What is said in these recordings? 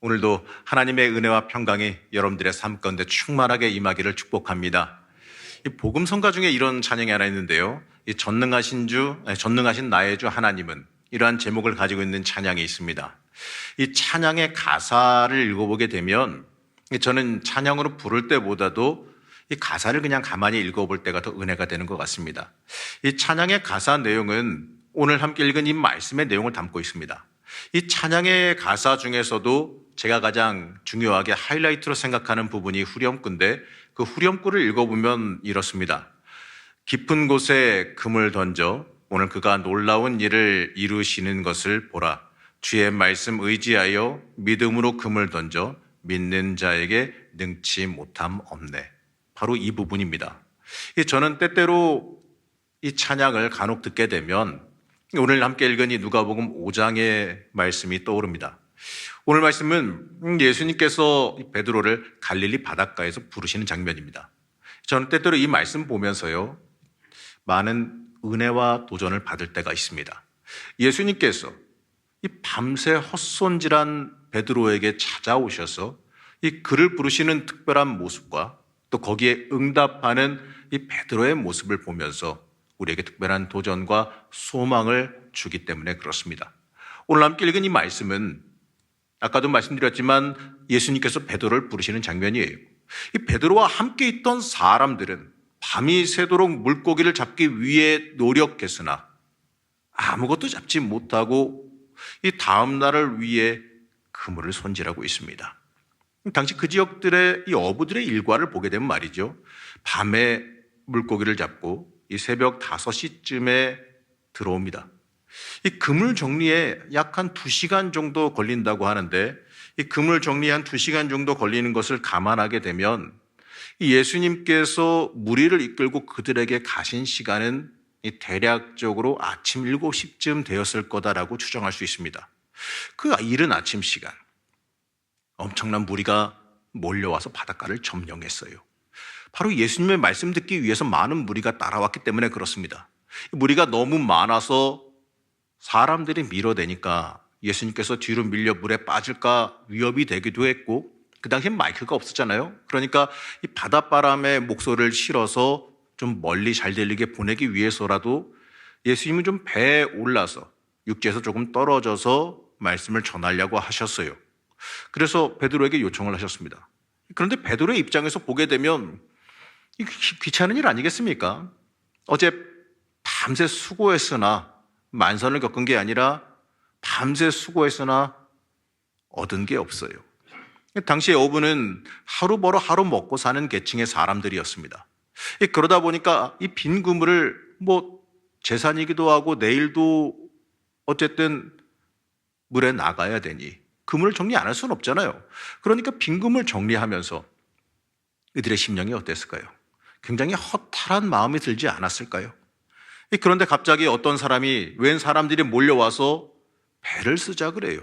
오늘도 하나님의 은혜와 평강이 여러분들의 삶 가운데 충만하게 임하기를 축복합니다. 이 복음 성가 중에 이런 찬양이 하나 있는데요. 이 전능하신 나의 주 하나님은, 이러한 제목을 가지고 있는 찬양이 있습니다. 이 찬양의 가사를 읽어보게 되면 저는 찬양으로 부를 때보다도 이 가사를 그냥 가만히 읽어볼 때가 더 은혜가 되는 것 같습니다. 이 찬양의 가사 내용은 오늘 함께 읽은 이 말씀의 내용을 담고 있습니다. 이 찬양의 가사 중에서도 제가 가장 중요하게 하이라이트로 생각하는 부분이 후렴구인데, 그 후렴구를 읽어보면 이렇습니다. 깊은 곳에 금을 던져 오늘 그가 놀라운 일을 이루시는 것을 보라. 주의 말씀 의지하여 믿음으로 금을 던져 믿는 자에게 능치 못함 없네. 바로 이 부분입니다. 저는 때때로 이 찬양을 간혹 듣게 되면 오늘 함께 읽은 이 누가복음 5장의 말씀이 떠오릅니다. 오늘 말씀은 예수님께서 베드로를 갈릴리 바닷가에서 부르시는 장면입니다. 저는 때때로 이 말씀 보면서요, 많은 은혜와 도전을 받을 때가 있습니다. 예수님께서 이 밤새 헛손질한 베드로에게 찾아오셔서 이 그를 부르시는 특별한 모습과 또 거기에 응답하는 이 베드로의 모습을 보면서 우리에게 특별한 도전과 소망을 주기 때문에 그렇습니다. 오늘 함께 읽은 이 말씀은 아까도 말씀드렸지만 예수님께서 베드로를 부르시는 장면이에요. 이 베드로와 함께 있던 사람들은 밤이 새도록 물고기를 잡기 위해 노력했으나 아무것도 잡지 못하고 이 다음 날을 위해 그물을 손질하고 있습니다. 당시 그 지역들의 이 어부들의 일과를 보게 되면 말이죠, 밤에 물고기를 잡고 이 새벽 5시쯤에 들어옵니다. 이 그물 정리에 약 한 2시간 정도 걸린다고 하는데, 이 그물 정리에 한 2시간 정도 걸리는 것을 감안하게 되면 이 예수님께서 무리를 이끌고 그들에게 가신 시간은 이 대략적으로 아침 7시쯤 되었을 거다라고 추정할 수 있습니다. 그 이른 아침 시간, 엄청난 무리가 몰려와서 바닷가를 점령했어요. 바로 예수님의 말씀 듣기 위해서 많은 무리가 따라왔기 때문에 그렇습니다. 무리가 너무 많아서 사람들이 밀어대니까 예수님께서 뒤로 밀려 물에 빠질까 위협이 되기도 했고, 그 당시엔 마이크가 없었잖아요. 그러니까 이 바닷바람에 목소리를 실어서 좀 멀리 잘 들리게 보내기 위해서라도 예수님은 좀 배에 올라서 육지에서 조금 떨어져서 말씀을 전하려고 하셨어요. 그래서 베드로에게 요청을 하셨습니다. 그런데 베드로의 입장에서 보게 되면 귀찮은 일 아니겠습니까? 어제 밤새 수고했으나, 만선을 겪은 게 아니라 밤새 수고했으나 얻은 게 없어요. 당시에 어부는 하루 벌어 하루 먹고 사는 계층의 사람들이었습니다. 그러다 보니까 이 빈 그물을 재산이기도 하고 내일도 어쨌든 물에 나가야 되니 그물을 정리 안 할 수는 없잖아요. 그러니까 빈 그물 정리하면서 이들의 심령이 어땠을까요? 굉장히 허탈한 마음이 들지 않았을까요? 그런데 갑자기 어떤 사람이, 웬 사람들이 몰려와서 배를 쓰자 그래요.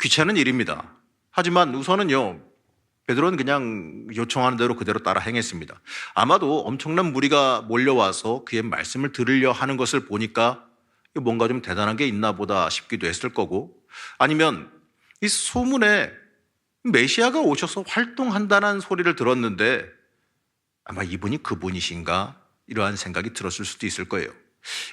귀찮은 일입니다. 하지만 우선은요, 베드로는 그냥 요청하는 대로 그대로 따라 행했습니다. 아마도 엄청난 무리가 몰려와서 그의 말씀을 들으려 하는 것을 보니까 뭔가 좀 대단한 게 있나 보다 싶기도 했을 거고, 아니면 이 소문에 메시아가 오셔서 활동한다는 소리를 들었는데 아마 이분이 그분이신가, 이러한 생각이 들었을 수도 있을 거예요.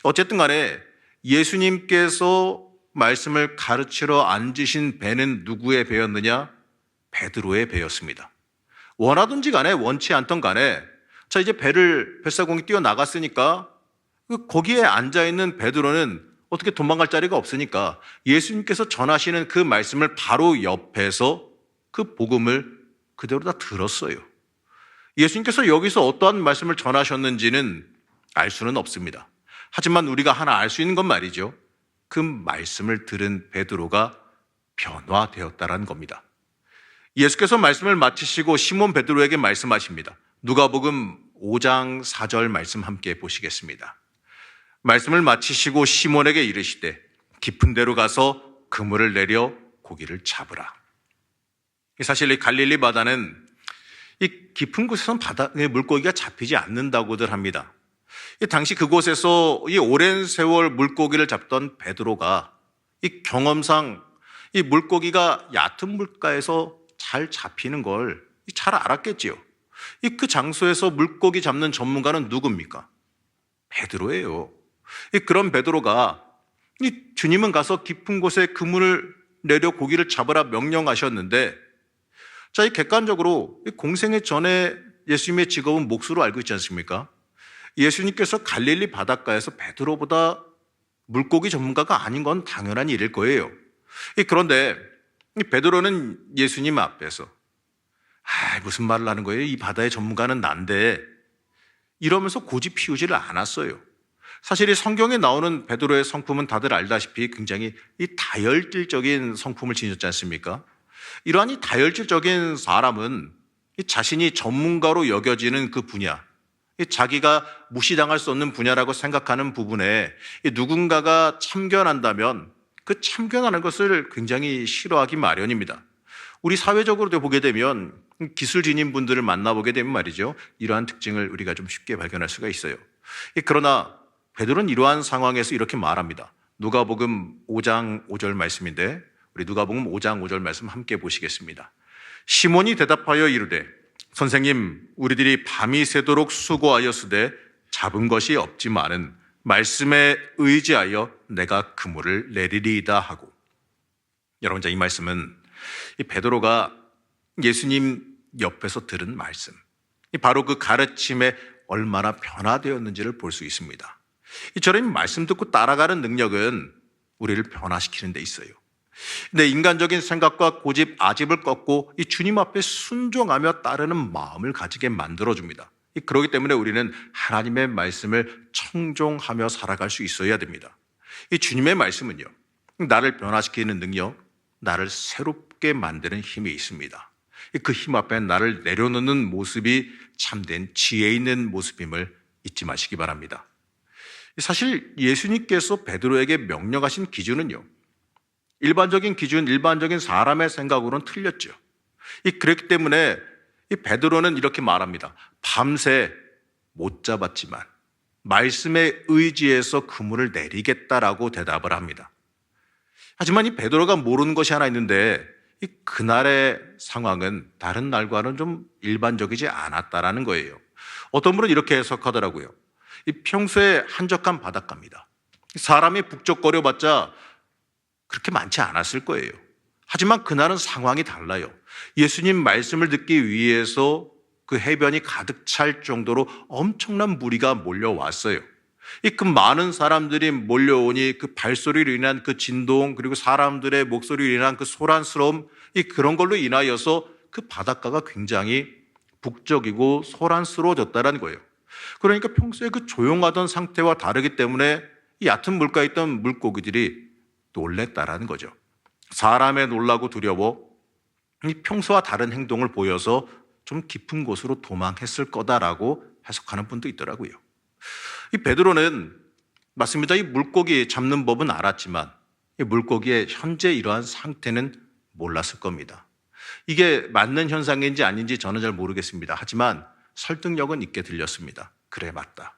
어쨌든 간에 예수님께서 말씀을 가르치러 앉으신 배는 누구의 배였느냐? 베드로의 배였습니다. 원하든지 간에 원치 않던 간에, 자, 이제 뱃사공이 뛰어나갔으니까 거기에 앉아있는 베드로는 어떻게 도망갈 자리가 없으니까 예수님께서 전하시는 그 말씀을 바로 옆에서 그 복음을 그대로 다 들었어요. 예수님께서 여기서 어떠한 말씀을 전하셨는지는 알 수는 없습니다. 하지만 우리가 하나 알 수 있는 건 말이죠, 그 말씀을 들은 베드로가 변화되었다는 겁니다. 예수께서 말씀을 마치시고 시몬 베드로에게 말씀하십니다. 누가복음 5장 4절 말씀 함께 보시겠습니다. 말씀을 마치시고 시몬에게 이르시되 깊은 데로 가서 그물을 내려 고기를 잡으라. 사실 이 갈릴리 바다는 이 깊은 곳에서는 바다에 물고기가 잡히지 않는다고들 합니다. 당시 그곳에서 이 오랜 세월 물고기를 잡던 베드로가 이 경험상 이 물고기가 얕은 물가에서 잘 잡히는 걸 잘 알았겠지요. 그 장소에서 물고기 잡는 전문가는 누굽니까? 베드로예요. 그런 베드로가 주님은 가서 깊은 곳에 그물을 내려 고기를 잡으라 명령하셨는데, 자, 이 객관적으로 공생애 전에 예수님의 직업은 몫으로 알고 있지 않습니까? 예수님께서 갈릴리 바닷가에서 베드로보다 물고기 전문가가 아닌 건 당연한 일일 거예요. 그런데 베드로는 예수님 앞에서 무슨 말을 하는 거예요? 이 바다의 전문가는 난데, 이러면서 고집 피우지를 않았어요. 사실 이 성경에 나오는 베드로의 성품은 다들 알다시피 굉장히 이 다혈질적인 성품을 지녔지 않습니까? 이러한 이 다혈질적인 사람은 자신이 전문가로 여겨지는 그 분야, 자기가 무시당할 수 없는 분야라고 생각하는 부분에 누군가가 참견한다면 그 참견하는 것을 굉장히 싫어하기 마련입니다. 우리 사회적으로도 보게 되면 기술 지닌 분들을 만나보게 되면 말이죠, 이러한 특징을 우리가 좀 쉽게 발견할 수가 있어요. 그러나 베드로는 이러한 상황에서 이렇게 말합니다. 누가복음 5장 5절 말씀인데, 우리 누가복음 5장 5절 말씀 함께 보시겠습니다. 시몬이 대답하여 이르되, 선생님, 우리들이 밤이 새도록 수고하였으되 잡은 것이 없지만은 말씀에 의지하여 내가 그물을 내리리이다 하고. 여러분, 이 말씀은 이 베드로가 예수님 옆에서 들은 말씀, 바로 그 가르침에 얼마나 변화되었는지를 볼 수 있습니다. 저런 말씀 듣고 따라가는 능력은 우리를 변화시키는 데 있어요. 근데 인간적인 생각과 고집, 아집을 꺾고 이 주님 앞에 순종하며 따르는 마음을 가지게 만들어줍니다. 그렇기 때문에 우리는 하나님의 말씀을 청종하며 살아갈 수 있어야 됩니다. 이 주님의 말씀은요, 나를 변화시키는 능력, 나를 새롭게 만드는 힘이 있습니다. 그 힘 앞에 나를 내려놓는 모습이 참된 지혜 있는 모습임을 잊지 마시기 바랍니다. 사실 예수님께서 베드로에게 명령하신 기준은요, 일반적인 기준, 일반적인 사람의 생각으로는 틀렸죠. 그렇기 때문에 이 베드로는 이렇게 말합니다. 밤새 못 잡았지만 말씀에 의지해서 그물을 내리겠다라고 대답을 합니다. 하지만 이 베드로가 모르는 것이 하나 있는데, 이 그날의 상황은 다른 날과는 좀 일반적이지 않았다라는 거예요. 어떤 분은 이렇게 해석하더라고요. 이 평소에 한적한 바닷가입니다. 사람이 북적거려봤자 그렇게 많지 않았을 거예요. 하지만 그날은 상황이 달라요. 예수님 말씀을 듣기 위해서 그 해변이 가득 찰 정도로 엄청난 무리가 몰려왔어요. 그 많은 사람들이 몰려오니 그 발소리로 인한 그 진동, 그리고 사람들의 목소리로 인한 그 소란스러움, 그런 걸로 인하여서 그 바닷가가 굉장히 북적이고 소란스러워졌다는 거예요. 그러니까 평소에 그 조용하던 상태와 다르기 때문에 이 얕은 물가에 있던 물고기들이 놀랬다라는 거죠. 사람의 놀라고 두려워 이 평소와 다른 행동을 보여서 좀 깊은 곳으로 도망했을 거다라고 해석하는 분도 있더라고요. 이 베드로는 맞습니다. 이 물고기 잡는 법은 알았지만 이 물고기의 현재 이러한 상태는 몰랐을 겁니다. 이게 맞는 현상인지 아닌지 저는 잘 모르겠습니다. 하지만 설득력은 있게 들렸습니다. 그래, 맞다.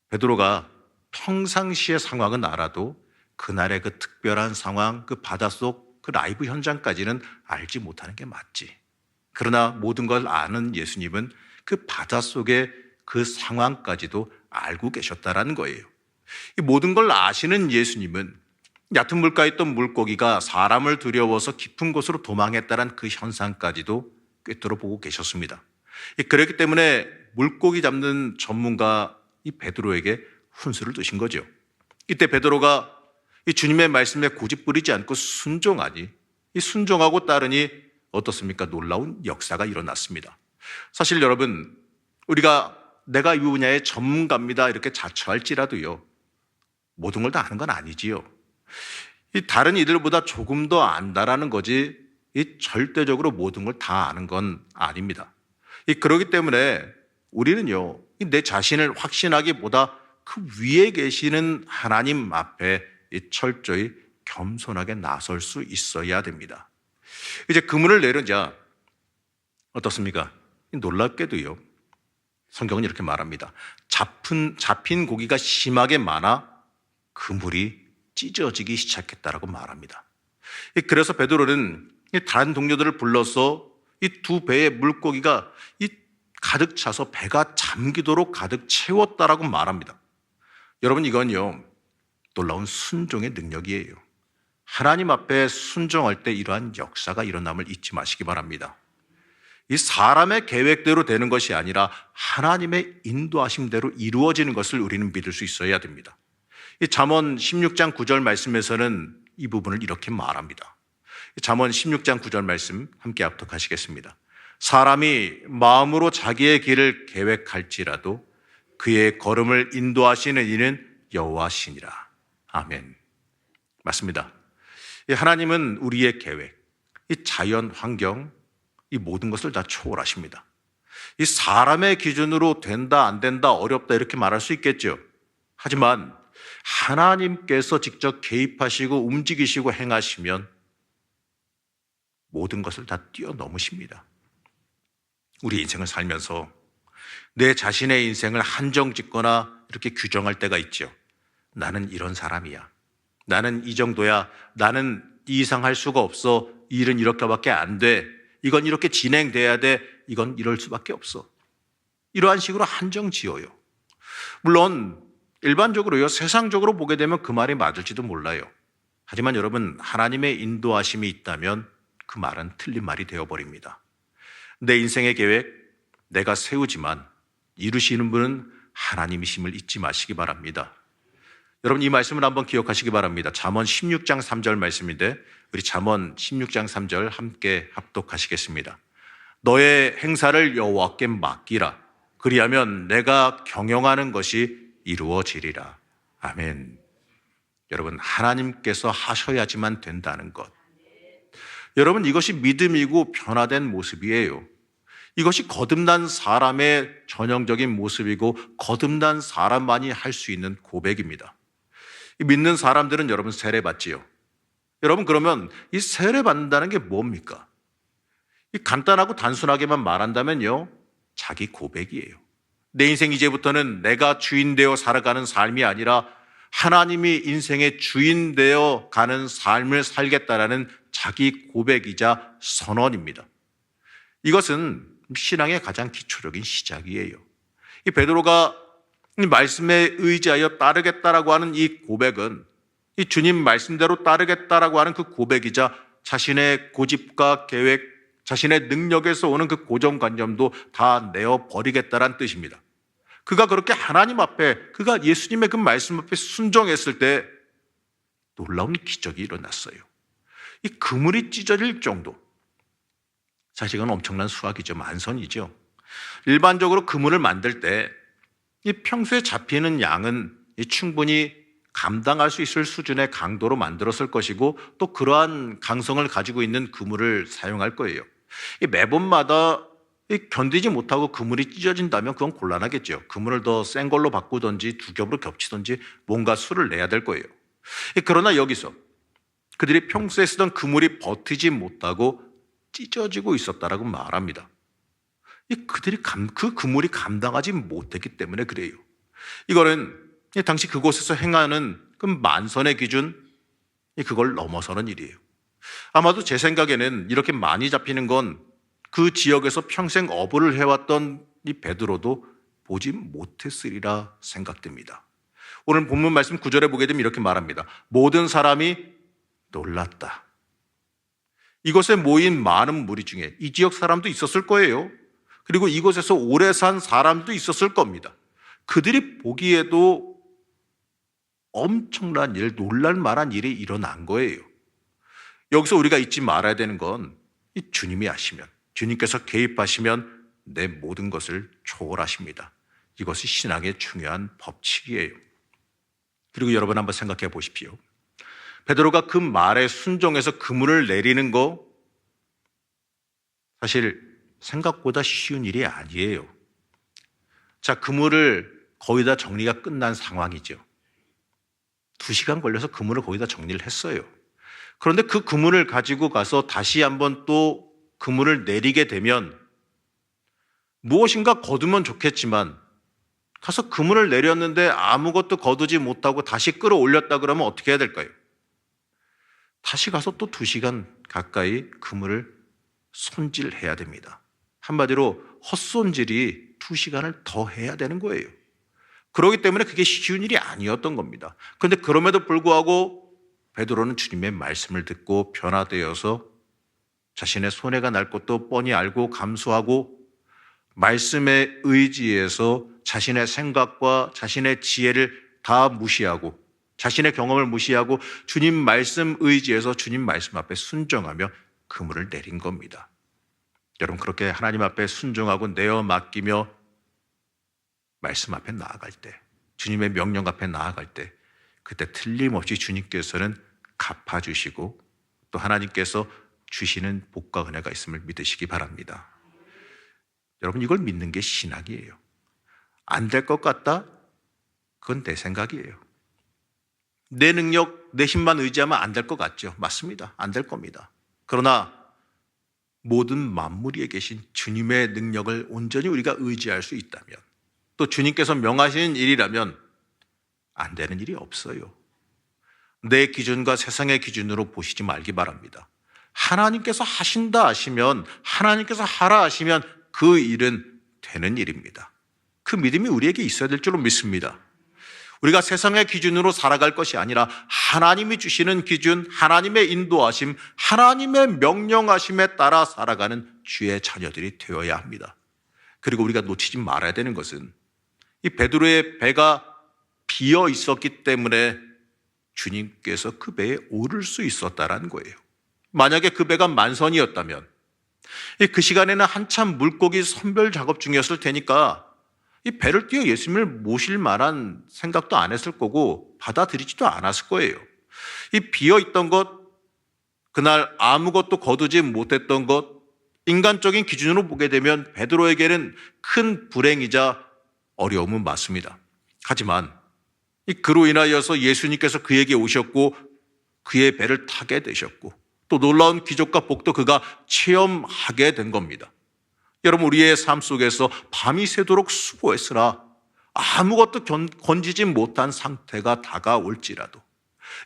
베드로가 평상시의 상황은 알아도 그날의 그 특별한 상황, 그 바닷속 그 라이브 현장까지는 알지 못하는 게 맞지. 그러나 모든 걸 아는 예수님은 그 바닷속의 그 상황까지도 알고 계셨다라는 거예요. 이 모든 걸 아시는 예수님은 얕은 물가에 있던 물고기가 사람을 두려워서 깊은 곳으로 도망했다는 그 현상까지도 꿰뚫어 보고 계셨습니다. 그렇기 때문에 물고기 잡는 전문가 이 베드로에게 훈수를 두신 거죠. 이때 베드로가 이 주님의 말씀에 고집 부리지 않고 순종하니, 이 순종하고 따르니 어떻습니까? 놀라운 역사가 일어났습니다. 사실 여러분, 우리가 내가 이 분야의 전문가입니다 이렇게 자처할지라도요, 모든 걸 다 아는 건 아니지요. 이 다른 이들보다 조금 더 안다라는 거지, 이 절대적으로 모든 걸 다 아는 건 아닙니다. 그렇기 때문에 우리는요, 내 자신을 확신하기보다 그 위에 계시는 하나님 앞에 철저히 겸손하게 나설 수 있어야 됩니다. 이제 그물을 내려자 어떻습니까? 놀랍게도요, 성경은 이렇게 말합니다. 잡힌 고기가 심하게 많아 그물이 찢어지기 시작했다라고 말합니다. 그래서 베드로는 다른 동료들을 불러서 이 두 배의 물고기가 이 가득 차서 배가 잠기도록 가득 채웠다라고 말합니다. 여러분, 이건요, 놀라운 순종의 능력이에요. 하나님 앞에 순종할 때 이러한 역사가 일어남을 잊지 마시기 바랍니다. 이 사람의 계획대로 되는 것이 아니라 하나님의 인도하심대로 이루어지는 것을 우리는 믿을 수 있어야 됩니다. 이 잠언 16장 9절 말씀에서는 이 부분을 이렇게 말합니다. 잠언 16장 9절 말씀 함께 합독하시겠습니다. 사람이 마음으로 자기의 길을 계획할지라도 그의 걸음을 인도하시는 이는 여호와시니라. 아멘. 맞습니다. 하나님은 우리의 계획, 이 자연 환경, 이 모든 것을 다 초월하십니다. 이 사람의 기준으로 된다, 안 된다, 어렵다 이렇게 말할 수 있겠죠. 하지만 하나님께서 직접 개입하시고 움직이시고 행하시면 모든 것을 다 뛰어넘으십니다. 우리 인생을 살면서 내 자신의 인생을 한정 짓거나 이렇게 규정할 때가 있죠. 나는 이런 사람이야. 나는 이 정도야. 나는 이 이상 할 수가 없어. 이 일은 이렇게밖에 안 돼. 이건 이렇게 진행돼야 돼. 이건 이럴 수밖에 없어. 이러한 식으로 한정 지어요. 물론 일반적으로요, 세상적으로 보게 되면 그 말이 맞을지도 몰라요. 하지만 여러분, 하나님의 인도하심이 있다면 그 말은 틀린 말이 되어버립니다. 내 인생의 계획 내가 세우지만 이루시는 분은 하나님이심을 잊지 마시기 바랍니다. 여러분, 이 말씀을 한번 기억하시기 바랍니다. 잠언 16장 3절 말씀인데 우리 잠언 16장 3절 함께 합독하시겠습니다. 너의 행사를 여호와께 맡기라. 그리하면 내가 경영하는 것이 이루어지리라. 아멘. 여러분, 하나님께서 하셔야지만 된다는 것. 여러분, 이것이 믿음이고 변화된 모습이에요. 이것이 거듭난 사람의 전형적인 모습이고 거듭난 사람만이 할 수 있는 고백입니다. 믿는 사람들은 여러분 세례 받지요. 여러분, 그러면 이 세례 받는다는 게 뭡니까? 이 간단하고 단순하게만 말한다면요, 자기 고백이에요. 내 인생 이제부터는 내가 주인 되어 살아가는 삶이 아니라 하나님이 인생의 주인 되어 가는 삶을 살겠다라는 자기 고백이자 선언입니다. 이것은 신앙의 가장 기초적인 시작이에요. 이 베드로가 이 말씀에 의지하여 따르겠다라고 하는 이 고백은 이 주님 말씀대로 따르겠다라고 하는 그 고백이자 자신의 고집과 계획, 자신의 능력에서 오는 그 고정관념도 다 내어버리겠다라는 뜻입니다. 그가 그렇게 하나님 앞에, 그가 예수님의 그 말씀 앞에 순종했을 때 놀라운 기적이 일어났어요. 이 그물이 찢어질 정도. 사실 이건 엄청난 수학이죠. 만선이죠. 일반적으로 그물을 만들 때 이 평소에 잡히는 양은 충분히 감당할 수 있을 수준의 강도로 만들었을 것이고 또 그러한 강성을 가지고 있는 그물을 사용할 거예요. 매번마다 견디지 못하고 그물이 찢어진다면 그건 곤란하겠죠. 그물을 더 센 걸로 바꾸든지 두 겹으로 겹치든지 뭔가 수를 내야 될 거예요. 그러나 여기서 그들이 평소에 쓰던 그물이 버티지 못하고 찢어지고 있었다라고 말합니다. 그들이 그 그물이 감당하지 못했기 때문에 그래요. 이거는 당시 그곳에서 행하는 그 만선의 기준, 그걸 넘어서는 일이에요. 아마도 제 생각에는 이렇게 많이 잡히는 건 그 지역에서 평생 어부를 해왔던 이 베드로도 보지 못했으리라 생각됩니다. 오늘 본문 말씀 9절에 보게 되면 이렇게 말합니다. 모든 사람이 놀랐다. 이곳에 모인 많은 무리 중에 이 지역 사람도 있었을 거예요. 그리고 이곳에서 오래 산 사람도 있었을 겁니다. 그들이 보기에도 엄청난 일, 놀랄 만한 일이 일어난 거예요. 여기서 우리가 잊지 말아야 되는 건 이 주님이 하시면, 주님께서 개입하시면 내 모든 것을 초월하십니다. 이것이 신앙의 중요한 법칙이에요. 그리고 여러분 한번 생각해 보십시오. 베드로가 그 말에 순종해서 그물을 내리는 거 사실 생각보다 쉬운 일이 아니에요. 자, 그물을 거의 다 정리가 끝난 상황이죠. 2시간 걸려서 그물을 거의 다 정리를 했어요. 그런데 그 그물을 가지고 가서 다시 한번 또 그물을 내리게 되면 무엇인가 거두면 좋겠지만 가서 그물을 내렸는데 아무것도 거두지 못하고 다시 끌어올렸다 그러면 어떻게 해야 될까요? 다시 가서 또 2시간 가까이 그물을 손질해야 됩니다. 한마디로 헛손질이 2시간을 더 해야 되는 거예요. 그렇기 때문에 그게 쉬운 일이 아니었던 겁니다. 그런데 그럼에도 불구하고 베드로는 주님의 말씀을 듣고 변화되어서 자신의 손해가 날 것도 뻔히 알고 감수하고 말씀에 의지해서 자신의 생각과 자신의 지혜를 다 무시하고 자신의 경험을 무시하고 주님 말씀 의지해서 주님 말씀 앞에 순종하며 그물을 내린 겁니다. 여러분, 그렇게 하나님 앞에 순종하고 내어 맡기며 말씀 앞에 나아갈 때, 주님의 명령 앞에 나아갈 때, 그때 틀림없이 주님께서는 갚아주시고 또 하나님께서 주시는 복과 은혜가 있음을 믿으시기 바랍니다. 여러분, 이걸 믿는 게 신학이에요. 안 될 것 같다? 그건 내 생각이에요. 내 능력, 내 힘만 의지하면 안 될 것 같죠? 맞습니다. 안 될 겁니다. 그러나 모든 만물 위에 계신 주님의 능력을 온전히 우리가 의지할 수 있다면, 또 주님께서 명하시는 일이라면 안 되는 일이 없어요. 내 기준과 세상의 기준으로 보시지 말기 바랍니다. 하나님께서 하신다 하시면, 하나님께서 하라 하시면 그 일은 되는 일입니다. 그 믿음이 우리에게 있어야 될 줄로 믿습니다. 우리가 세상의 기준으로 살아갈 것이 아니라 하나님이 주시는 기준, 하나님의 인도하심, 하나님의 명령하심에 따라 살아가는 주의 자녀들이 되어야 합니다. 그리고 우리가 놓치지 말아야 되는 것은 이 베드로의 배가 비어 있었기 때문에 주님께서 그 배에 오를 수 있었다라는 거예요. 만약에 그 배가 만선이었다면 그 시간에는 한참 물고기 선별 작업 중이었을 테니까 이 배를 띄워 예수님을 모실 만한 생각도 안 했을 거고 받아들이지도 않았을 거예요. 이 비어있던 것, 그날 아무것도 거두지 못했던 것, 인간적인 기준으로 보게 되면 베드로에게는 큰 불행이자 어려움은 맞습니다. 하지만 그로 인하여서 예수님께서 그에게 오셨고 그의 배를 타게 되셨고 또 놀라운 기적과 복도 그가 체험하게 된 겁니다. 여러분, 우리의 삶 속에서 밤이 새도록 수고했으나 아무것도 건지지 못한 상태가 다가올지라도,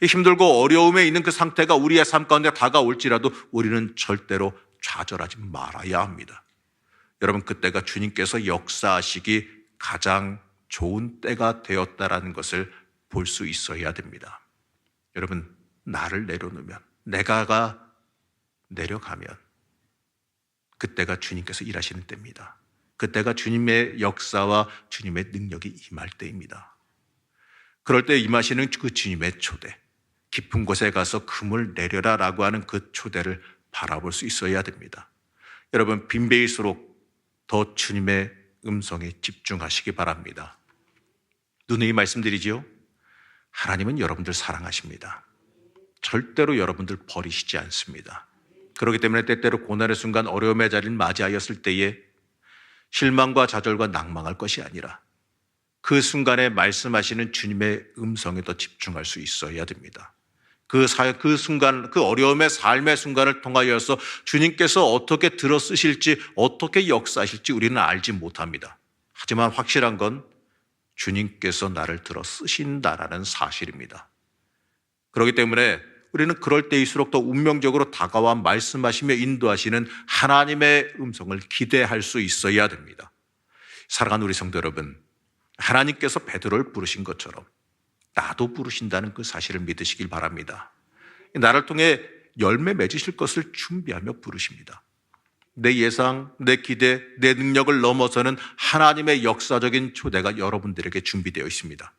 힘들고 어려움에 있는 그 상태가 우리의 삶 가운데 다가올지라도 우리는 절대로 좌절하지 말아야 합니다. 여러분, 그때가 주님께서 역사하시기 가장 좋은 때가 되었다라는 것을 볼 수 있어야 됩니다. 여러분, 나를 내려놓으면, 내가가 내려가면 그때가 주님께서 일하시는 때입니다. 그때가 주님의 역사와 주님의 능력이 임할 때입니다. 그럴 때 임하시는 그 주님의 초대, 깊은 곳에 가서 금을 내려라 라고 하는 그 초대를 바라볼 수 있어야 됩니다. 여러분, 빈배일수록 더 주님의 음성에 집중하시기 바랍니다. 누누이 말씀드리지요. 하나님은 여러분들 사랑하십니다. 절대로 여러분들 버리시지 않습니다. 그렇기 때문에 때때로 고난의 순간, 어려움의 자리를 맞이하였을 때에 실망과 좌절과 낭망할 것이 아니라 그 순간에 말씀하시는 주님의 음성에 더 집중할 수 있어야 됩니다. 그 순간, 그 어려움의 삶의 순간을 통하여서 주님께서 어떻게 들어 쓰실지, 어떻게 역사하실지 우리는 알지 못합니다. 하지만 확실한 건 주님께서 나를 들어 쓰신다라는 사실입니다. 그렇기 때문에 우리는 그럴 때일수록 더 운명적으로 다가와 말씀하시며 인도하시는 하나님의 음성을 기대할 수 있어야 됩니다. 사랑하는 우리 성도 여러분, 하나님께서 베드로를 부르신 것처럼 나도 부르신다는 그 사실을 믿으시길 바랍니다. 나를 통해 열매 맺으실 것을 준비하며 부르십니다. 내 예상, 내 기대, 내 능력을 넘어서는 하나님의 역사적인 초대가 여러분들에게 준비되어 있습니다.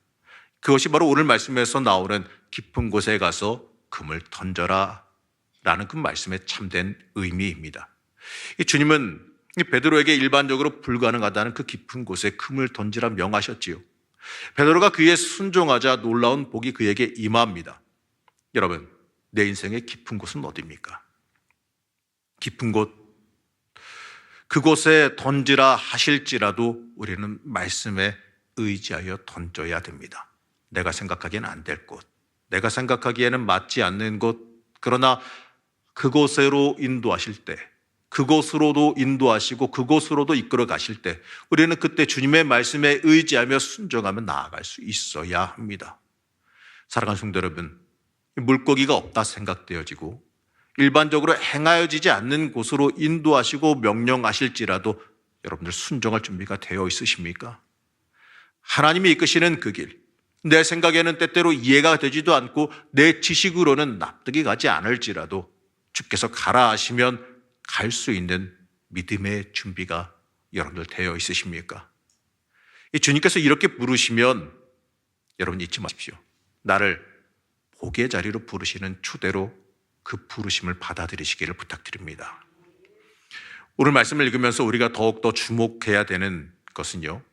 그것이 바로 오늘 말씀에서 나오는 깊은 곳에 가서 금을 던져라 라는 그 말씀의 참된 의미입니다. 주님은 베드로에게 일반적으로 불가능하다는 그 깊은 곳에 금을 던지라 명하셨지요. 베드로가 그에 순종하자 놀라운 복이 그에게 임합니다. 여러분, 내 인생의 깊은 곳은 어디입니까? 깊은 곳, 그곳에 던지라 하실지라도 우리는 말씀에 의지하여 던져야 됩니다. 내가 생각하기에는 안 될 곳, 내가 생각하기에는 맞지 않는 곳, 그러나 그곳으로 인도하실 때, 그곳으로도 인도하시고 그곳으로도 이끌어 가실 때 우리는 그때 주님의 말씀에 의지하며 순종하며 나아갈 수 있어야 합니다. 사랑하는 성도 여러분, 물고기가 없다 생각되어지고 일반적으로 행하여지지 않는 곳으로 인도하시고 명령하실지라도 여러분들 순종할 준비가 되어 있으십니까? 하나님이 이끄시는 그 길, 내 생각에는 때때로 이해가 되지도 않고 내 지식으로는 납득이 가지 않을지라도 주께서 가라 하시면 갈 수 있는 믿음의 준비가 여러분들 되어 있으십니까? 이 주님께서 이렇게 부르시면 여러분 잊지 마십시오. 나를 복의 자리로 부르시는 추대로 그 부르심을 받아들이시기를 부탁드립니다. 오늘 말씀을 읽으면서 우리가 더욱더 주목해야 되는 것은요,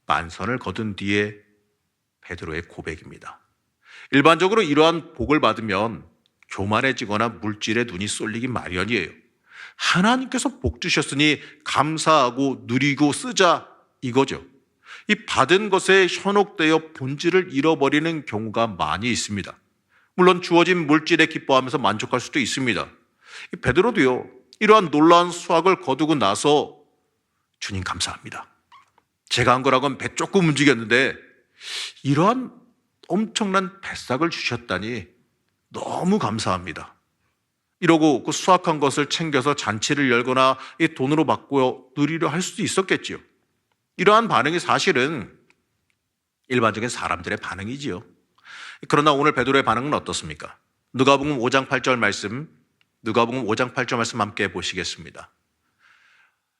만선을 거둔 뒤에 베드로의 고백입니다. 일반적으로 이러한 복을 받으면 교만해지거나 물질에 눈이 쏠리기 마련이에요. 하나님께서 복 주셨으니 감사하고 누리고 쓰자 이거죠. 이 받은 것에 현혹되어 본질을 잃어버리는 경우가 많이 있습니다. 물론 주어진 물질에 기뻐하면서 만족할 수도 있습니다. 베드로도요, 이러한 놀라운 수확을 거두고 나서 주님 감사합니다. 제가 한 거라고는 배 조금 움직였는데 이러한 엄청난 배삭을 주셨다니 너무 감사합니다. 이러고 그 수확한 것을 챙겨서 잔치를 열거나 이 돈으로 바꾸어 누리려 할 수도 있었겠지요. 이러한 반응이 사실은 일반적인 사람들의 반응이지요. 그러나 오늘 베드로의 반응은 어떻습니까? 누가복음 5장 8절 말씀, 누가복음 5장 8절 말씀 함께 보시겠습니다.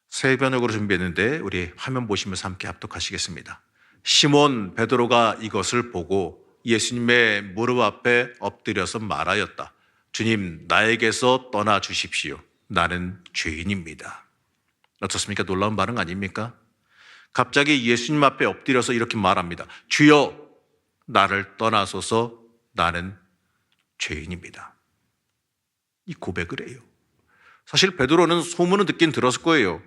새 번역으로 준비했는데 우리 화면 보시면서 함께 합독하시겠습니다. 시몬 베드로가 이것을 보고 예수님의 무릎 앞에 엎드려서 말하였다. 주님, 나에게서 떠나 주십시오. 나는 죄인입니다. 어떻습니까? 놀라운 반응 아닙니까? 갑자기 예수님 앞에 엎드려서 이렇게 말합니다. 주여, 나를 떠나소서. 나는 죄인입니다. 이 고백을 해요. 사실 베드로는 소문은 듣긴 들었을 거예요.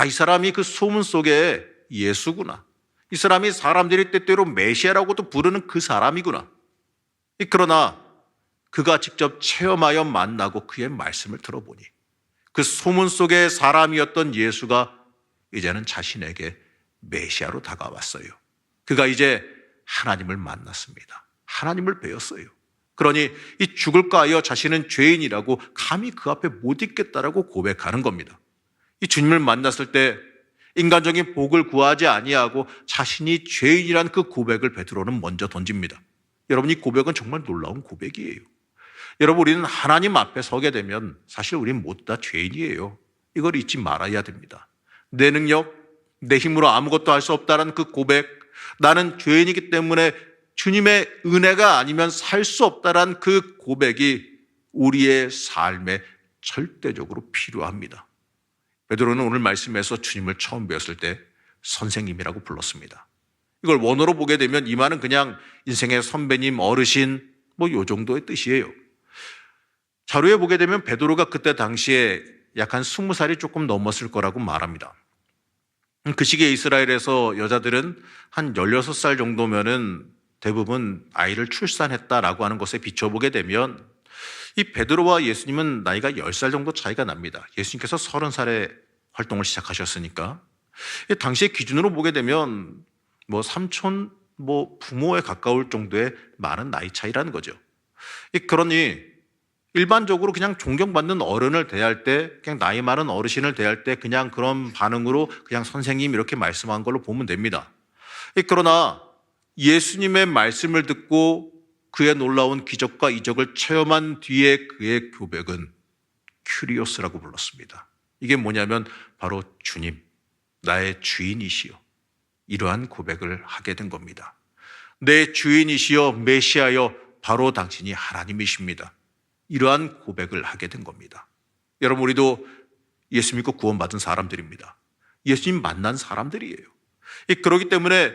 이 사람이 그 소문 속에 예수구나. 이 사람이 사람들이 때때로 메시아라고도 부르는 그 사람이구나. 그러나 그가 직접 체험하여 만나고 그의 말씀을 들어보니 그 소문 속의 사람이었던 예수가 이제는 자신에게 메시아로 다가왔어요. 그가 이제 하나님을 만났습니다. 하나님을 배웠어요. 그러니 이 죽을까 하여 자신은 죄인이라고 감히 그 앞에 못 있겠다라고 고백하는 겁니다. 이 주님을 만났을 때 인간적인 복을 구하지 아니하고 자신이 죄인이란 그 고백을 베드로는 먼저 던집니다. 여러분, 이 고백은 정말 놀라운 고백이에요. 여러분, 우리는 하나님 앞에 서게 되면 사실 우리는 모두 다 죄인이에요. 이걸 잊지 말아야 됩니다. 내 능력, 내 힘으로 아무것도 할 수 없다는 그 고백, 나는 죄인이기 때문에 주님의 은혜가 아니면 살 수 없다는 그 고백이 우리의 삶에 절대적으로 필요합니다. 베드로는 오늘 말씀에서 주님을 처음 배웠을 때 선생님이라고 불렀습니다. 이걸 원어로 보게 되면 이 말은 그냥 인생의 선배님, 어르신 요 정도의 뜻이에요. 자료에 보게 되면 베드로가 그때 당시에 약 한 20살이 조금 넘었을 거라고 말합니다. 그 시기에 이스라엘에서 여자들은 한 16살 정도면은 대부분 아이를 출산했다라고 하는 것에 비춰보게 되면 이 베드로와 예수님은 나이가 10살 정도 차이가 납니다. 예수님께서 30살에 활동을 시작하셨으니까 당시의 기준으로 보게 되면 삼촌, 부모에 가까울 정도의 많은 나이 차이라는 거죠. 그러니 일반적으로 그냥 존경받는 어른을 대할 때, 그냥 나이 많은 어르신을 대할 때 그냥 그런 반응으로 그냥 선생님 이렇게 말씀한 걸로 보면 됩니다. 그러나 예수님의 말씀을 듣고 그의 놀라운 기적과 이적을 체험한 뒤에 그의 고백은 큐리오스라고 불렀습니다. 이게 뭐냐면 바로 주님, 나의 주인이시여. 이러한 고백을 하게 된 겁니다. 내 주인이시여 메시아여 바로 당신이 하나님이십니다. 이러한 고백을 하게 된 겁니다. 여러분, 우리도 예수 믿고 구원받은 사람들입니다. 예수님 만난 사람들이에요. 그렇기 때문에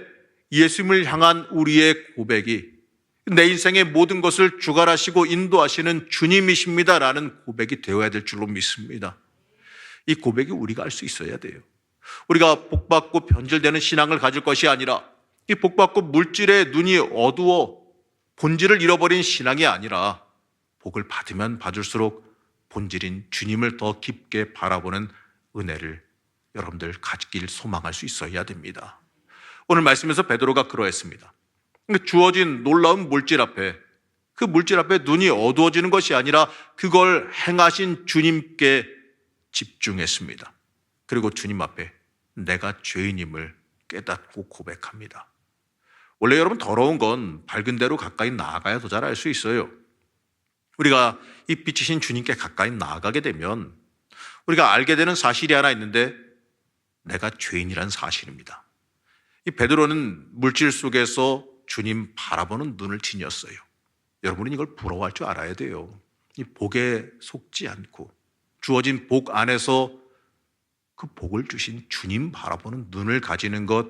예수님을 향한 우리의 고백이 내 인생의 모든 것을 주관하시고 인도하시는 주님이십니다라는 고백이 되어야 될 줄로 믿습니다. 이 고백이 우리가 알 수 있어야 돼요. 우리가 복받고 변질되는 신앙을 가질 것이 아니라 이 복받고 물질에 눈이 어두워 본질을 잃어버린 신앙이 아니라 복을 받으면 받을수록 본질인 주님을 더 깊게 바라보는 은혜를 여러분들 가지길 소망할 수 있어야 됩니다. 오늘 말씀에서 베드로가 그러했습니다. 주어진 놀라운 물질 앞에 그 물질 앞에 눈이 어두워지는 것이 아니라 그걸 행하신 주님께 집중했습니다. 그리고 주님 앞에 내가 죄인임을 깨닫고 고백합니다. 원래 여러분, 더러운 건 밝은 데로 가까이 나아가야 더 잘 알 수 있어요. 우리가 이 빛이신 주님께 가까이 나아가게 되면 우리가 알게 되는 사실이 하나 있는데, 내가 죄인이라는 사실입니다. 이 베드로는 물질 속에서 주님 바라보는 눈을 지녔어요. 여러분은 이걸 부러워할 줄 알아야 돼요. 이 복에 속지 않고 주어진 복 안에서 그 복을 주신 주님 바라보는 눈을 가지는 것,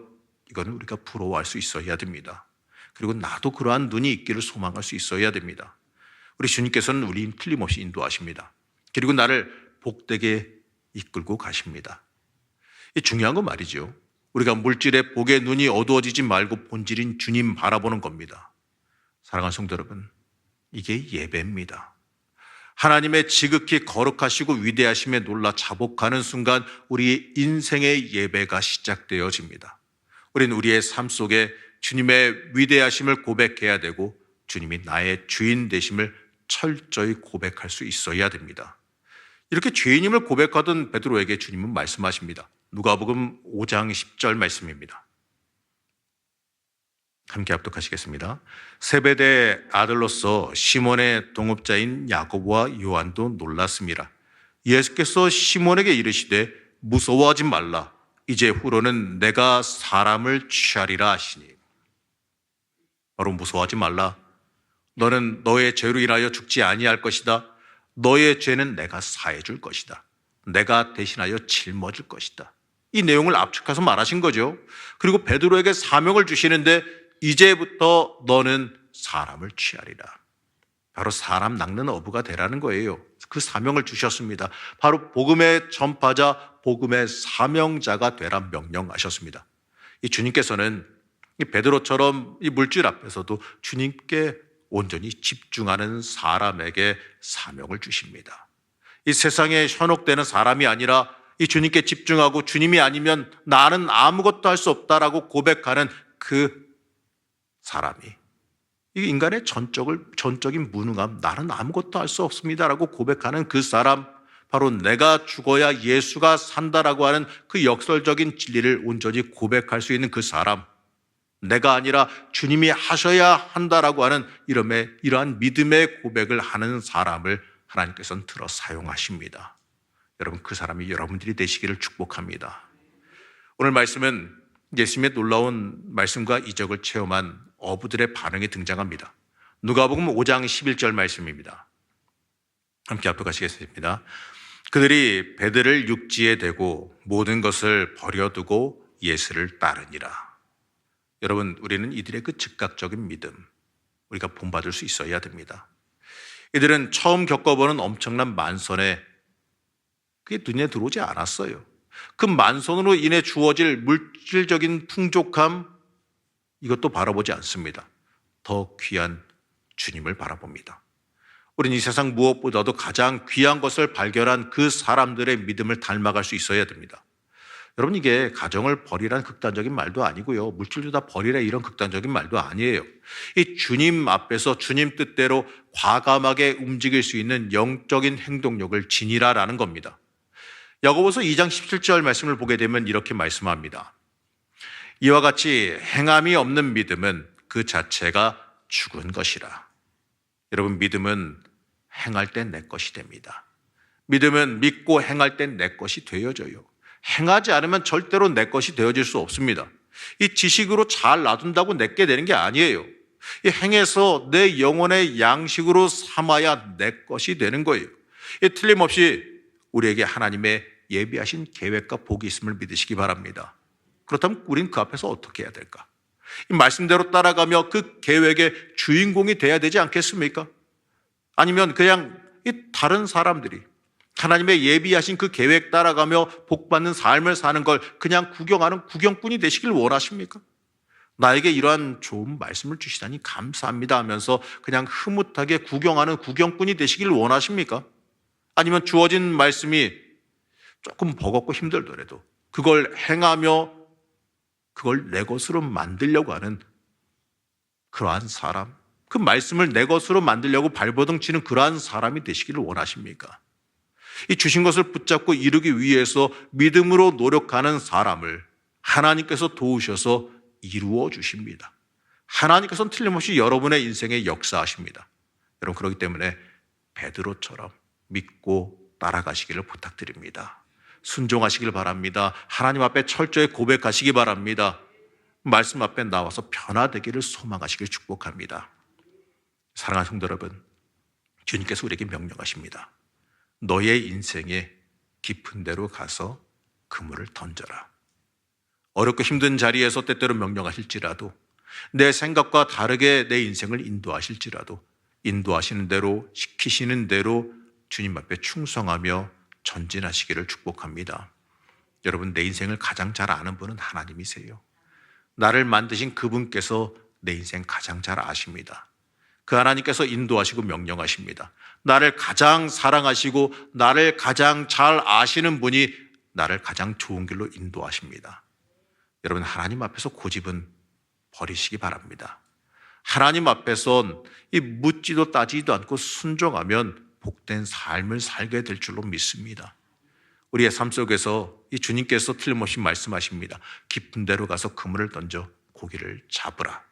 이거는 우리가 부러워할 수 있어야 됩니다. 그리고 나도 그러한 눈이 있기를 소망할 수 있어야 됩니다. 우리 주님께서는 우리 틀림없이 인도하십니다. 그리고 나를 복되게 이끌고 가십니다. 이 중요한 건 말이죠. 우리가 물질의 복의 눈이 어두워지지 말고 본질인 주님 바라보는 겁니다. 사랑하는 성도 여러분, 이게 예배입니다. 하나님의 지극히 거룩하시고 위대하심에 놀라 자복하는 순간 우리 인생의 예배가 시작되어집니다. 우리는 우리의 삶 속에 주님의 위대하심을 고백해야 되고 주님이 나의 주인 되심을 철저히 고백할 수 있어야 됩니다. 이렇게 죄인임을 고백하던 베드로에게 주님은 말씀하십니다. 누가복음 5장 10절 말씀입니다. 함께 합독하시겠습니다. 세베대의 아들로서 시몬의 동업자인 야고보와 요한도 놀랐습니다. 예수께서 시몬에게 이르시되 무서워하지 말라. 이제 후로는 내가 사람을 취하리라 하시니. 바로 무서워하지 말라. 너는 너의 죄로 인하여 죽지 아니할 것이다. 너의 죄는 내가 사해 줄 것이다. 내가 대신하여 짊어질 것이다. 이 내용을 압축해서 말하신 거죠. 그리고 베드로에게 사명을 주시는데 이제부터 너는 사람을 취하리라. 바로 사람 낚는 어부가 되라는 거예요. 그 사명을 주셨습니다. 바로 복음의 전파자, 복음의 사명자가 되라 명령하셨습니다. 이 주님께서는 이 베드로처럼 이 물질 앞에서도 주님께 온전히 집중하는 사람에게 사명을 주십니다. 이 세상에 현혹되는 사람이 아니라 이 주님께 집중하고 주님이 아니면 나는 아무것도 할 수 없다라고 고백하는 그 사람이, 이 인간의 전적인 무능함, 나는 아무것도 할 수 없습니다라고 고백하는 그 사람, 바로 내가 죽어야 예수가 산다라고 하는 그 역설적인 진리를 온전히 고백할 수 있는 그 사람, 내가 아니라 주님이 하셔야 한다라고 하는 이러한 믿음의 고백을 하는 사람을 하나님께서는 들어 사용하십니다. 여러분, 그 사람이 여러분들이 되시기를 축복합니다. 오늘 말씀은 예수님의 놀라운 말씀과 이적을 체험한 어부들의 반응이 등장합니다. 누가복음 5장 11절 말씀입니다. 함께 합독하시겠습니다. 그들이 배들을 육지에 대고 모든 것을 버려두고 예수를 따르니라. 여러분, 우리는 이들의 그 즉각적인 믿음, 우리가 본받을 수 있어야 됩니다. 이들은 처음 겪어보는 엄청난 만선에 그게 눈에 들어오지 않았어요. 그 만선으로 인해 주어질 물질적인 풍족함, 이것도 바라보지 않습니다. 더 귀한 주님을 바라봅니다. 우리는 이 세상 무엇보다도 가장 귀한 것을 발견한 그 사람들의 믿음을 닮아갈 수 있어야 됩니다. 여러분, 이게 가정을 버리라는 극단적인 말도 아니고요. 물질도 다 버리라 이런 극단적인 말도 아니에요. 이 주님 앞에서 주님 뜻대로 과감하게 움직일 수 있는 영적인 행동력을 지니라라는 겁니다. 야고보서 2장 17절 말씀을 보게 되면 이렇게 말씀합니다. 이와 같이 행함이 없는 믿음은 그 자체가 죽은 것이라. 여러분, 믿음은 행할 땐 내 것이 됩니다. 믿음은 믿고 행할 땐 내 것이 되어져요. 행하지 않으면 절대로 내 것이 되어질 수 없습니다. 이 지식으로 잘 놔둔다고 내게 되는 게 아니에요. 이 행해서 내 영혼의 양식으로 삼아야 내 것이 되는 거예요. 이 틀림없이 우리에게 하나님의 예비하신 계획과 복이 있음을 믿으시기 바랍니다. 그렇다면 우리는 그 앞에서 어떻게 해야 될까? 이 말씀대로 따라가며 그 계획의 주인공이 돼야 되지 않겠습니까? 아니면 그냥 이 다른 사람들이 하나님의 예비하신 그 계획 따라가며 복받는 삶을 사는 걸 그냥 구경하는 구경꾼이 되시길 원하십니까? 나에게 이러한 좋은 말씀을 주시다니 감사합니다 하면서 그냥 흐뭇하게 구경하는 구경꾼이 되시길 원하십니까? 아니면 주어진 말씀이 조금 버겁고 힘들더라도 그걸 행하며 그걸 내 것으로 만들려고 하는 그러한 사람, 그 말씀을 내 것으로 만들려고 발버둥 치는 그러한 사람이 되시기를 원하십니까? 이 주신 것을 붙잡고 이루기 위해서 믿음으로 노력하는 사람을 하나님께서 도우셔서 이루어 주십니다. 하나님께서는 틀림없이 여러분의 인생에 역사하십니다. 여러분, 그렇기 때문에 베드로처럼 믿고 따라가시기를 부탁드립니다. 순종하시길 바랍니다. 하나님 앞에 철저히 고백하시기 바랍니다. 말씀 앞에 나와서 변화되기를 소망하시길 축복합니다. 사랑하는 성도 여러분, 주님께서 우리에게 명령하십니다. 너의 인생의 깊은 데로 가서 그물을 던져라. 어렵고 힘든 자리에서 때때로 명령하실지라도, 내 생각과 다르게 내 인생을 인도하실지라도 인도하시는 대로, 시키시는 대로 주님 앞에 충성하며 전진하시기를 축복합니다. 여러분, 내 인생을 가장 잘 아는 분은 하나님이세요. 나를 만드신 그분께서 내 인생 가장 잘 아십니다. 그 하나님께서 인도하시고 명령하십니다. 나를 가장 사랑하시고 나를 가장 잘 아시는 분이 나를 가장 좋은 길로 인도하십니다. 여러분, 하나님 앞에서 고집은 버리시기 바랍니다. 하나님 앞에선 이 묻지도 따지지도 않고 순종하면 복된 삶을 살게 될 줄로 믿습니다. 우리의 삶 속에서 이 주님께서 틀림없이 말씀하십니다. 깊은 데로 가서 그물을 던져 고기를 잡으라.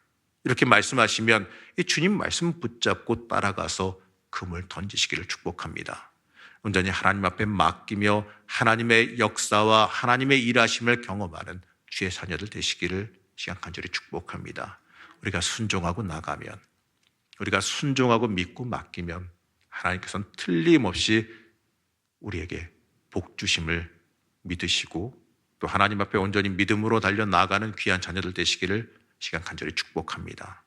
이렇게 말씀하시면 이 주님 말씀 붙잡고 따라가서 그물 던지시기를 축복합니다. 온전히 하나님 앞에 맡기며 하나님의 역사와 하나님의 일하심을 경험하는 주의 자녀들 되시기를 시간 간절히 축복합니다. 우리가 순종하고 나가면, 우리가 순종하고 믿고 맡기면 하나님께서는 틀림없이 우리에게 복 주심을 믿으시고 또 하나님 앞에 온전히 믿음으로 달려나가는 귀한 자녀들 되시기를 시간 간절히 축복합니다.